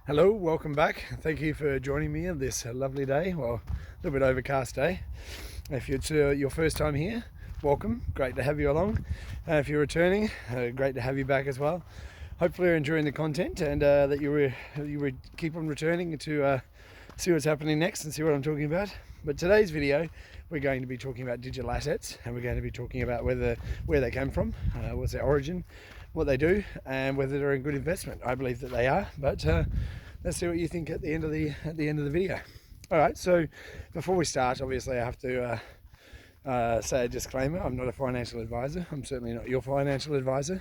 Hello, welcome back. Thank you for joining me on this lovely day, well, a little bit overcast day. If it's your first time here, welcome. Great to have you along. If you're returning, great to have you back as well. Hopefully you're enjoying the content and that you keep on returning to see what's happening next and see what I'm talking about. But today's video, we're going to be talking about digital assets, and we're going to be talking about where they came from, what's their origin, what they do, and whether they're a good investment. I believe that they are, but let's see what you think at the end of the video. All right. So before we start, obviously I have to say a disclaimer. I'm not a financial advisor. I'm certainly not your financial advisor.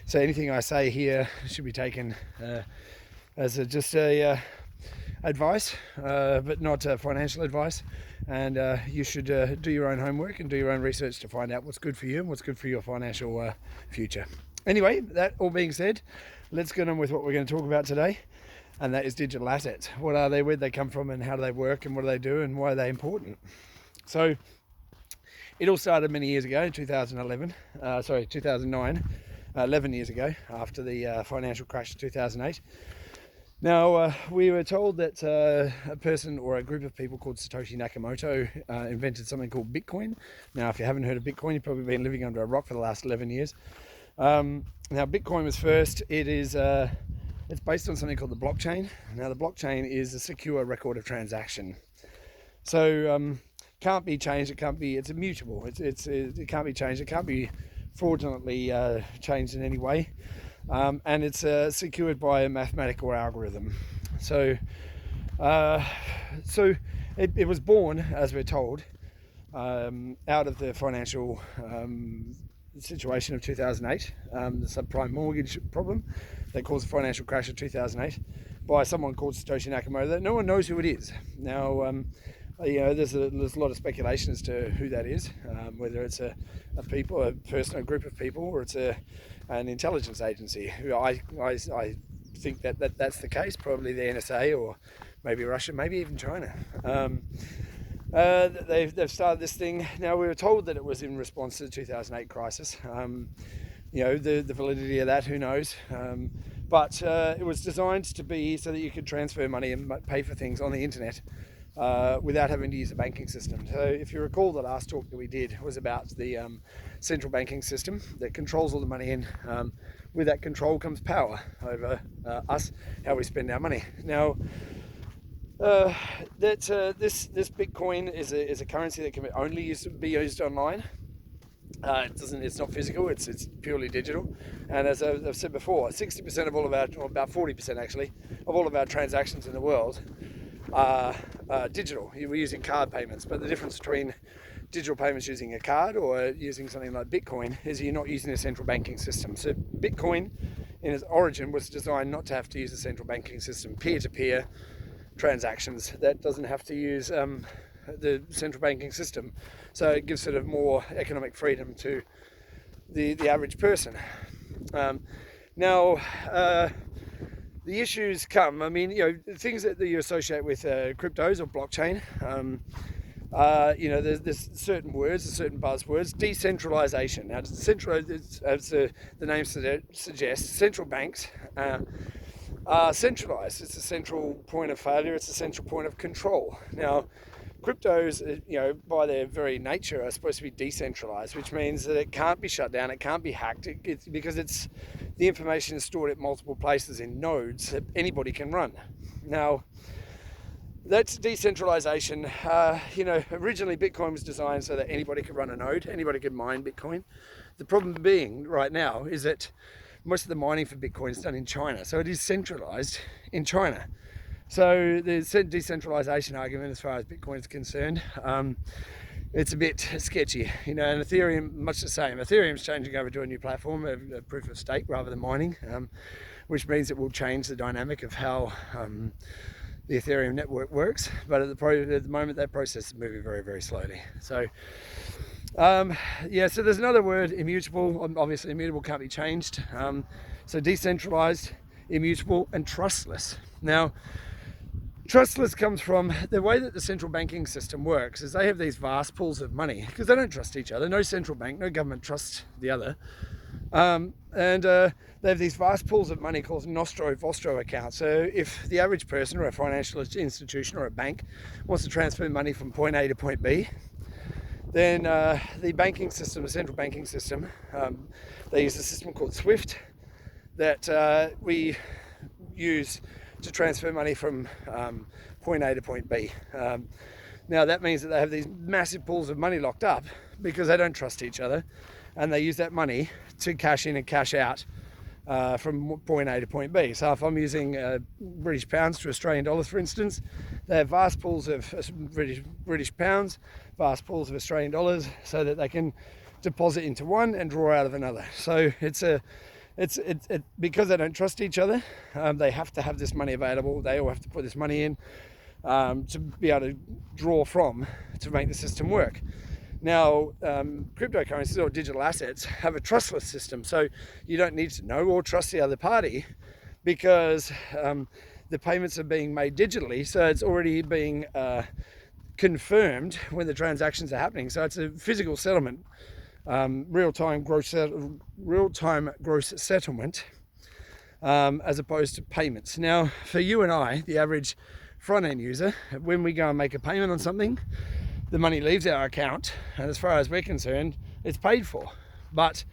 So anything I say here should be taken as just a advice, but not financial advice. And you should do your own homework and do your own research to find out what's good for you and what's good for your financial future. Anyway, that all being said, let's get on with what we're going to talk about today, and that is digital assets. What are they, where do they come from, and how do they work, and what do they do, and why are they important? So it all started many years ago, 2009, 11 years ago, after the financial crash of 2008. Now, we were told that a person or a group of people called Satoshi Nakamoto invented something called Bitcoin. Now, if you haven't heard of Bitcoin, you've probably been living under a rock for the last 11 years. Now, Bitcoin was first. It's based on something called the blockchain. Now, the blockchain is a secure record of transaction. So, can't be changed. It's immutable. It can't be changed. It can't be fraudulently changed in any way. And it's secured by a mathematical algorithm. So it was born, as we're told, out of the financial situation of 2008, the subprime mortgage problem that caused the financial crash of 2008, by someone called Satoshi Nakamoto. No one knows who it is. Now, there's a lot of speculation as to who that is, whether it's a person, a group of people, or it's an intelligence agency. I think that's the case. Probably the NSA, or maybe Russia, maybe even China. They've started this thing. Now, we were told that it was in response to the 2008 crisis. The validity of that, who knows? But it was designed to be so that you could transfer money and pay for things on the internet without having to use a banking system. So if you recall, the last talk that we did was about the central banking system that controls all the money, and with that control comes power over us, how we spend our money. Now, this Bitcoin is a currency that can only be used online. It's not physical. It's purely digital. And as I've said before, 60% of all of our, or about 40% actually, of all of our transactions in the world are digital. We're using card payments, but the difference between digital payments using a card or using something like Bitcoin is you're not using a central banking system. So Bitcoin, in its origin, was designed not to have to use a central banking system. Peer-to-peer transactions that doesn't have to use the central banking system. So it gives sort of more economic freedom to the average person. Now, the issues come, things that you associate with cryptos or blockchain. There's certain words, certain buzzwords. Decentralization. Now, as the name suggests, central banks are centralized. It's a central point of failure. It's a central point of control. Now, cryptos, by their very nature, are supposed to be decentralized, which means that it can't be shut down, it can't be hacked, because the information is stored at multiple places in nodes that anybody can run. Now, that's decentralization. Originally Bitcoin was designed so that anybody could run a node, anybody could mine Bitcoin. The problem being right now is that most of the mining for Bitcoin is done in China, so it is centralized in China. So the decentralization argument, as far as Bitcoin is concerned, it's a bit sketchy, and Ethereum, much the same. Ethereum's changing over to a new platform, a proof of stake rather than mining, which means it will change the dynamic of how the Ethereum network works. But at the moment, that process is moving very, very slowly. So, so there's another word, immutable. Obviously, immutable can't be changed. So decentralized, immutable, and trustless. Now, trustless comes from the way that the central banking system works is they have these vast pools of money because they don't trust each other. No central bank, no government trusts the other. And they have these vast pools of money called Nostro-Vostro accounts. So if the average person or a financial institution or a bank wants to transfer money from point A to point B, then the banking system, the central banking system, they use a system called SWIFT that we use to transfer money from point A to point B. Now that means that they have these massive pools of money locked up because they don't trust each other, and they use that money to cash in and cash out from point A to point B. So if I'm using British pounds to Australian dollars, for instance, they have vast pools of British pounds, vast pools of Australian dollars, so that they can deposit into one and draw out of another. So it's because they don't trust each other, they have to have this money available. They all have to put this money in to be able to draw from to make the system work. Now, cryptocurrencies or digital assets have a trustless system, so you don't need to know or trust the other party because the payments are being made digitally, so it's already being confirmed when the transactions are happening. So it's a physical settlement, real-time gross settlement, as opposed to payments. Now, for you and I, the average front-end user, when we go and make a payment on something, the money leaves our account, and as far as we're concerned, it's paid for. But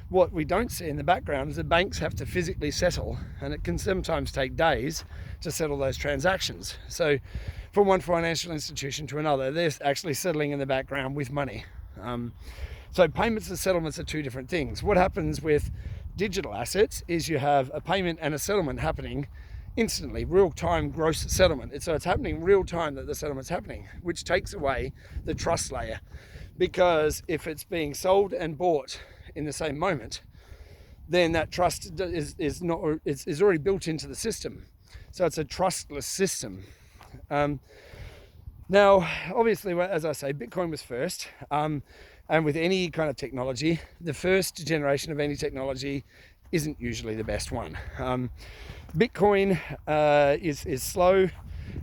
what we don't see in the background is the banks have to physically settle, and it can sometimes take days to settle those transactions. So from one financial institution to another, they're actually settling in the background with money. So payments and settlements are two different things. What happens with digital assets is you have a payment and a settlement happening instantly, real-time gross settlement. So it's happening real time that the settlement's happening, which takes away the trust layer, because if it's being sold and bought in the same moment, then that trust is already built into the system. So it's a trustless system. Now, obviously, as I say, Bitcoin was first, and with any kind of technology, the first generation of any technology isn't usually the best one. Bitcoin is slow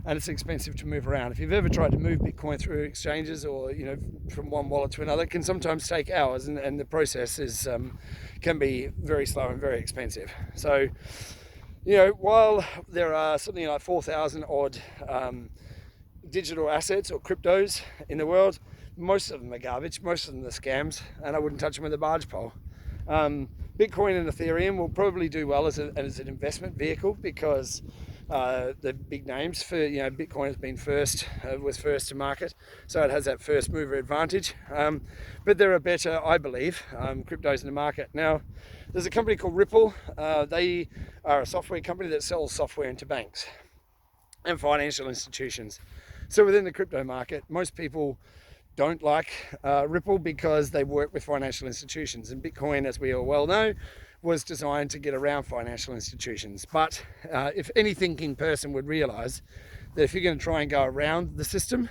and it's expensive to move around. If you've ever tried to move Bitcoin through exchanges or from one wallet to another, it can sometimes take hours, and the process can be very slow and very expensive. So while there are something like 4,000 odd digital assets or cryptos in the world, most of them are garbage, most of them are scams, and I wouldn't touch them with a barge pole. Bitcoin and Ethereum will probably do well as an investment vehicle because the big names for Bitcoin has been was first to market, so it has that first mover advantage. But there are better, I believe, cryptos in the market. Now, there's a company called Ripple. They are a software company that sells software into banks and financial institutions. So within the crypto market, most people don't like Ripple because they work with financial institutions, and Bitcoin, as we all well know, was designed to get around financial institutions. But if any thinking person would realize that if you're going to try and go around the system,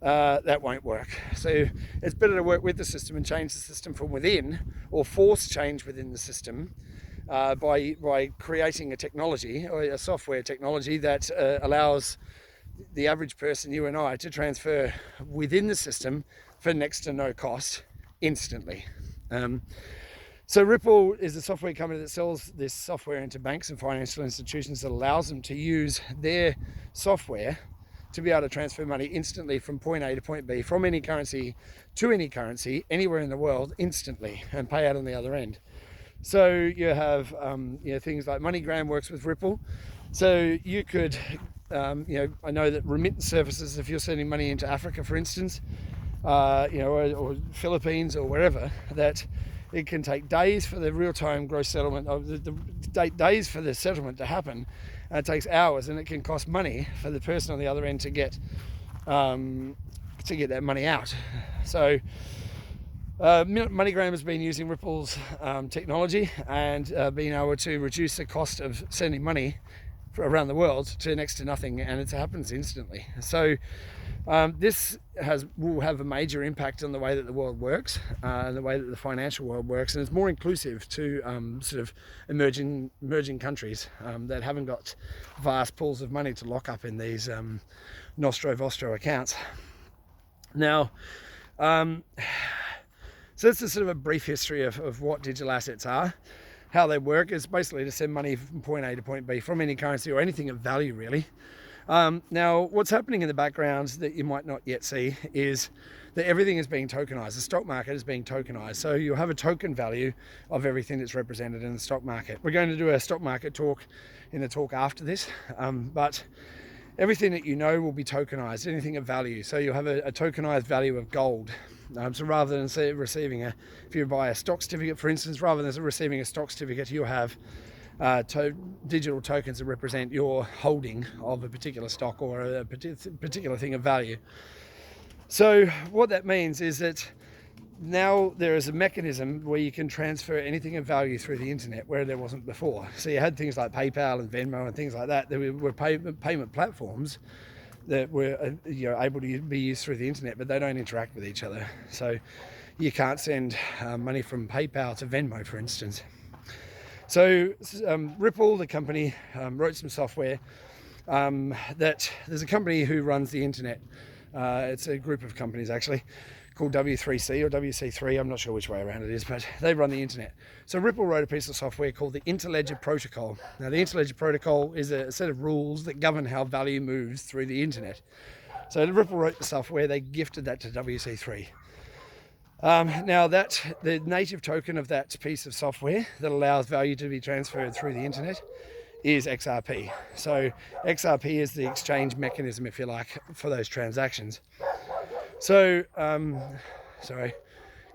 that won't work. So it's better to work with the system and change the system from within, or force change within the system by creating a technology or a software technology that allows the average person, you and I, to transfer within the system for next to no cost instantly. So Ripple is a software company that sells this software into banks and financial institutions that allows them to use their software to be able to transfer money instantly from point A to point B, from any currency to any currency, anywhere in the world, instantly, and pay out on the other end. So you have things like MoneyGram works with Ripple. So you could I know that remittance services, if you're sending money into Africa, for instance, or Philippines or wherever, that it can take days for the real-time gross settlement, days for the settlement to happen, and it takes hours, and it can cost money for the person on the other end to get that money out. So MoneyGram has been using Ripple's technology and being able to reduce the cost of sending money around the world to next to nothing, and it happens instantly. So this will have a major impact on the way that the world works, and the way that the financial world works, and it's more inclusive to sort of emerging countries that haven't got vast pools of money to lock up in these Nostro-Vostro accounts. Now, So that's a sort of a brief history of what digital assets are. How they work is basically to send money from point A to point B from any currency or anything of value, really. Now, what's happening in the background that you might not yet see is that everything is being tokenized. The stock market is being tokenized. So you'll have a token value of everything that's represented in the stock market. We're going to do a stock market talk in the talk after this, but everything that you know will be tokenized, anything of value. So you'll have a tokenized value of gold. So rather than if you buy a stock certificate, for instance, rather than receiving a stock certificate, you'll have digital tokens that represent your holding of a particular stock or a particular thing of value. So what that means is that now there is a mechanism where you can transfer anything of value through the internet where there wasn't before. So you had things like PayPal and Venmo and things like that were payment platforms that were able to be used through the internet, but they don't interact with each other. So you can't send money from PayPal to Venmo, for instance. So Ripple, the company, wrote some software that there's a company who runs the internet. It's a group of companies actually called W3C or WC3. I'm not sure which way around it is, but they run the internet. So Ripple wrote a piece of software called the Interledger Protocol. Now the Interledger Protocol is a set of rules that govern how value moves through the internet. So Ripple wrote the software, they gifted that to WC3. Now the native token of that piece of software that allows value to be transferred through the internet is XRP. So XRP is the exchange mechanism, if you like, for those transactions. So, sorry,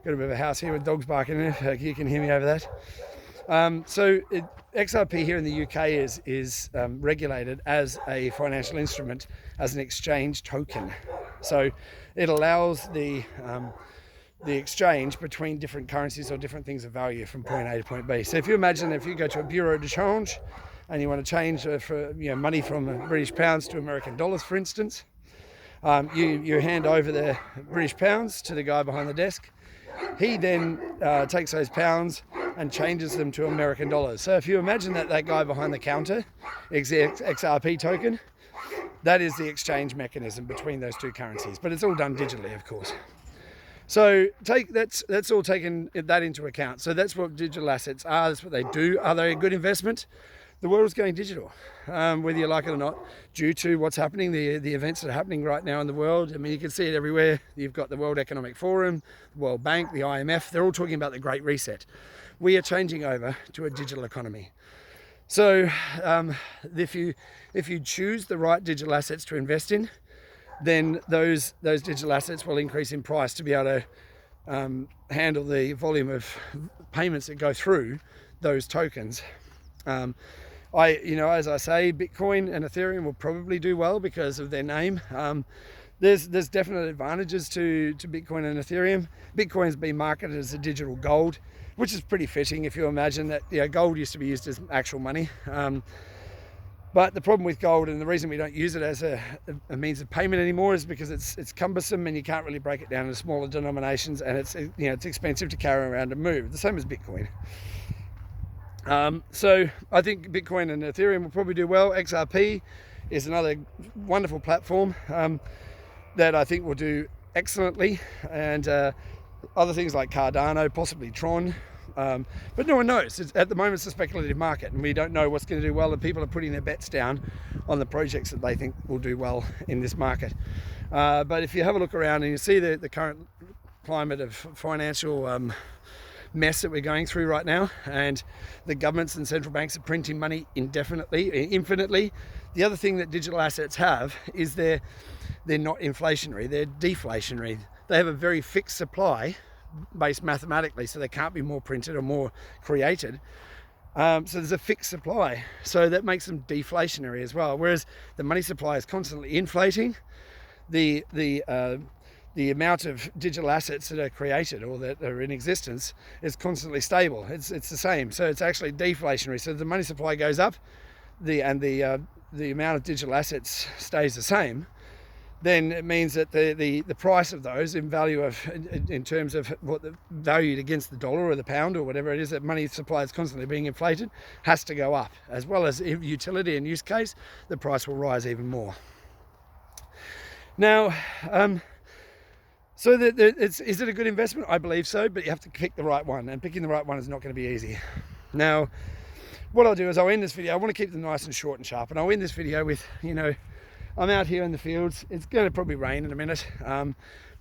got a bit of a house here with dogs barking in it. You can hear me over that. XRP here in the UK is regulated as a financial instrument, as an exchange token. So it allows the exchange between different currencies or different things of value from point A to point B. So if you imagine if you go to a bureau de change and you want to change money from British pounds to American dollars, for instance, you hand over the British pounds to the guy behind the desk. He then takes those pounds and changes them to American dollars. So if you imagine that guy behind the counter is the XRP token, that is the exchange mechanism between those two currencies. But it's all done digitally, of course. So that's all taken that into account. So that's what digital assets are. That's what they do. Are they a good investment? The world is going digital, whether you like it or not, due to what's happening, the events that are happening right now in the world. I mean, you can see it everywhere. You've got the World Economic Forum, the World Bank, the IMF. They're all talking about the Great Reset. We are changing over to a digital economy. So if you choose the right digital assets to invest in, then those digital assets will increase in price to be able to handle the volume of payments that go through those tokens. As I say, Bitcoin and Ethereum will probably do well because of their name. There's definite advantages to Bitcoin and Ethereum. Bitcoin's been marketed as a digital gold, which is pretty fitting if you imagine that gold used to be used as actual money. But the problem with gold, and the reason we don't use it as a means of payment anymore, is because it's cumbersome and you can't really break it down into smaller denominations, and it's expensive to carry around and move. The same as Bitcoin. So I think Bitcoin and Ethereum will probably do well. XRP is another wonderful platform that I think will do excellently, and other things like Cardano, possibly Tron, but no one knows. At the moment it's a speculative market and we don't know what's going to do well, and people are putting their bets down on the projects that they think will do well in this market. But if you have a look around and you see the current climate of financial mess that we're going through right now, and the governments and central banks are printing money infinitely. The other thing that digital assets have is they're not inflationary, they're deflationary. They have a very fixed supply based mathematically, so they can't be more printed or more created. So there's a fixed supply, so that makes them deflationary as well. Whereas the money supply is constantly inflating, the amount of digital assets that are created or that are in existence is constantly stable. It's the same. So it's actually deflationary. So the money supply goes up, the amount of digital assets stays the same. Then it means that the price of those in terms of what the valued against the dollar or the pound or whatever it is, that money supply is constantly being inflated, has to go up. As well as utility and use case, the price will rise even more. Now, So is it a good investment? I believe so, but you have to pick the right one, and picking the right one is not going to be easy. Now, what I'll do is I'll end this video. I want to keep them nice and short and sharp, and I'll end this video with, I'm out here in the fields. It's going to probably rain in a minute,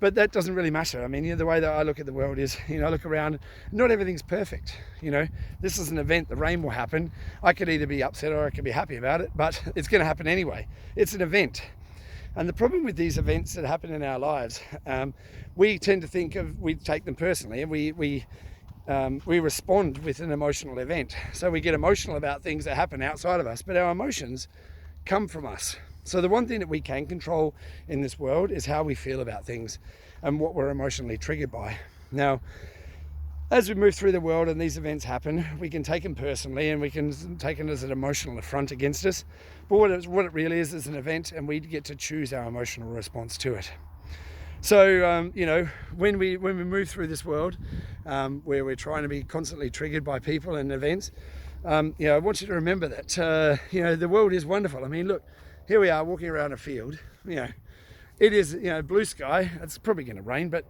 but that doesn't really matter. I mean, the way that I look at the world is, I look around, not everything's perfect. This is an event, the rain will happen. I could either be upset or I could be happy about it, but it's going to happen anyway. It's an event. And the problem with these events that happen in our lives, we tend to we take them personally, and we respond with an emotional event. So we get emotional about things that happen outside of us, but our emotions come from us. So the one thing that we can control in this world is how we feel about things and what we're emotionally triggered by. Now, as we move through the world and these events happen, we can take them personally and we can take it as an emotional affront against us. But what it really is an event, and we get to choose our emotional response to it. So, when we move through this world where we're trying to be constantly triggered by people and events, I want you to remember that, the world is wonderful. I mean, look, here we are walking around a field, it is, blue sky. It's probably going to rain, but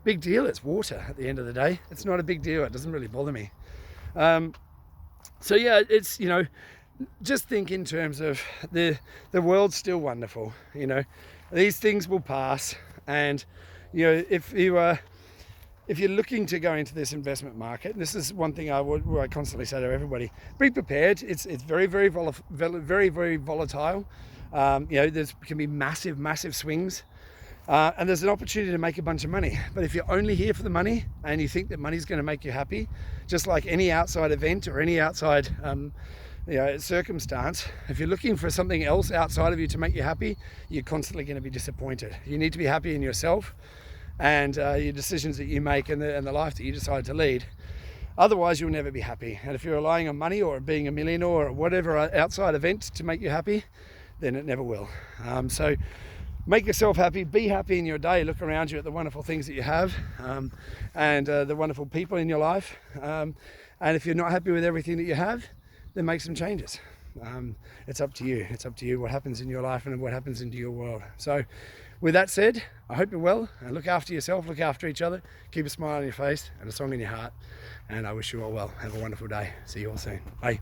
big deal. It's water at the end of the day. It's not a big deal. It doesn't really bother me. So yeah, it's, just think in terms of the world's still wonderful. These things will pass. And, if you're looking to go into this investment market, this is one thing I constantly say to everybody: be prepared. It's very, very volatile. There can be massive swings, and there's an opportunity to make a bunch of money. But if you're only here for the money and you think that money's going to make you happy, just like any outside event or any outside circumstance, if you're looking for something else outside of you to make you happy, you're constantly going to be disappointed. You need to be happy in yourself and your decisions that you make and the life that you decide to lead. Otherwise, you'll never be happy. And if you're relying on money or being a millionaire or whatever outside event to make you happy, then it never will. So make yourself happy, be happy in your day, look around you at the wonderful things that you have, and the wonderful people in your life. And if you're not happy with everything that you have, then make some changes. It's up to you. It's up to you what happens in your life and what happens into your world. So with that said, I hope you're well, and look after yourself, look after each other, keep a smile on your face and a song in your heart, and I wish you all well. Have a wonderful day. See you all soon. Bye.